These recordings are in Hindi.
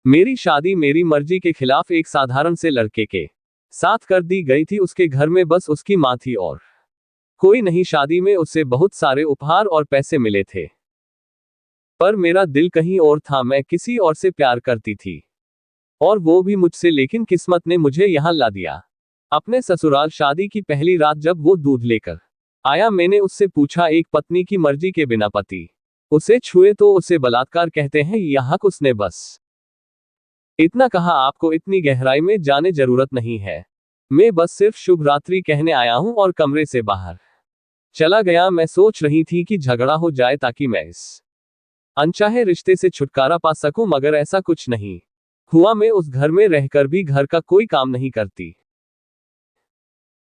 मेरी शादी मेरी मर्जी के खिलाफ एक साधारण से लड़के के साथ कर दी गई थी। उसके घर में बस उसकी माँ थी और कोई नहीं। शादी में उससे बहुत सारे उपहार और पैसे मिले थे, पर मेरा दिल कहीं और था। मैं किसी और से प्यार करती थी, और वो भी मुझसे। लेकिन किस्मत ने मुझे यहाँ ला दिया। अपने ससुराल शादी की पहली रात जब वो दूध लेकर आया, मैंने उससे पूछा, एक पत्नी की मर्जी के बिना पति उसे छुए तो उसे बलात्कार कहते हैं या हक? उसने बस इतना कहा, आपको इतनी गहराई में जाने जरूरत नहीं है। मैं बस सिर्फ शुभ रात्रि कहने आया हूं और कमरे से बाहर चला गया। मैं सोच रही थी कि झगड़ा हो जाए ताकि मैं इस अनचाहे रिश्ते से छुटकारा पा सकूं, मगर ऐसा कुछ नहीं हुआ। मैं उस घर में रहकर भी घर का कोई काम नहीं करती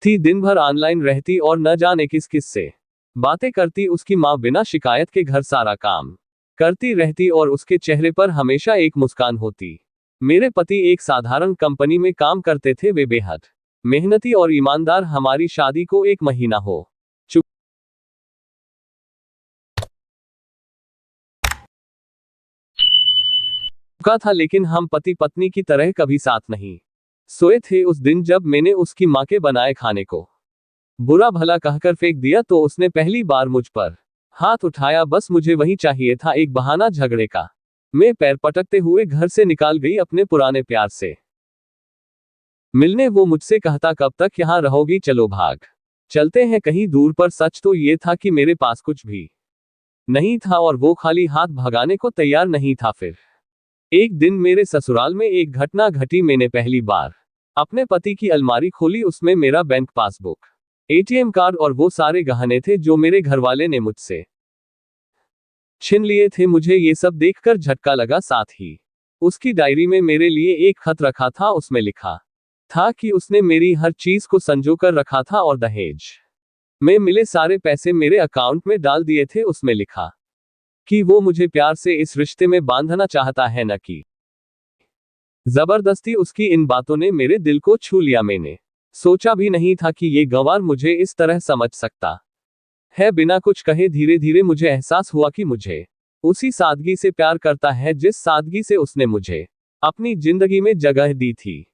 थी। दिन भर ऑनलाइन रहती और न जाने किस किस से बातें करती। उसकी माँ बिना शिकायत के घर सारा काम करती रहती और उसके चेहरे पर हमेशा एक मुस्कान होती। मेरे पति एक साधारण कंपनी में काम करते थे। वे बेहद मेहनती और ईमानदार। हमारी शादी को 1 महीना हो चुका था, लेकिन हम पति पत्नी की तरह कभी साथ नहीं सोए थे। उस दिन जब मैंने उसकी माँ के बनाए खाने को बुरा भला कहकर फेंक दिया, तो उसने पहली बार मुझ पर हाथ उठाया। बस मुझे वही चाहिए था, एक बहाना झगड़े का। मैं पैर पटकते हुए घर से निकाल गई अपने पुराने प्यार से मिलने। वो मुझसे कहता, कब तक यहाँ रहोगी, चलो भाग चलते हैं कहीं दूर। पर सच तो ये था कि मेरे पास कुछ भी नहीं था और वो खाली हाथ भगाने को तैयार नहीं था। फिर एक दिन मेरे ससुराल में एक घटना घटी। मैंने पहली बार अपने पति की अलमारी खोली। उसमें मेरा बैंक पासबुक, एटीएम कार्ड और वो सारे गहने थे जो मेरे घरवाले ने मुझसे छीन लिए थे। मुझे ये सब देखकर झटका लगा। साथ ही उसकी डायरी में मेरे लिए एक खत रखा था। उसमें लिखा था कि उसने मेरी हर चीज को संजो कर रखा था और दहेज में मिले सारे पैसे मेरे अकाउंट में डाल दिए थे। उसमें लिखा कि वो मुझे प्यार से इस रिश्ते में बांधना चाहता है, न कि जबरदस्ती। उसकी इन बातों ने मेरे दिल को छू लिया। मैंने सोचा भी नहीं था कि ये गंवार मुझे इस तरह समझ सकता है। बिना कुछ कहे धीरे धीरे मुझे एहसास हुआ कि मुझे उसी सादगी से प्यार करता है जिस सादगी से उसने मुझे अपनी जिंदगी में जगह दी थी।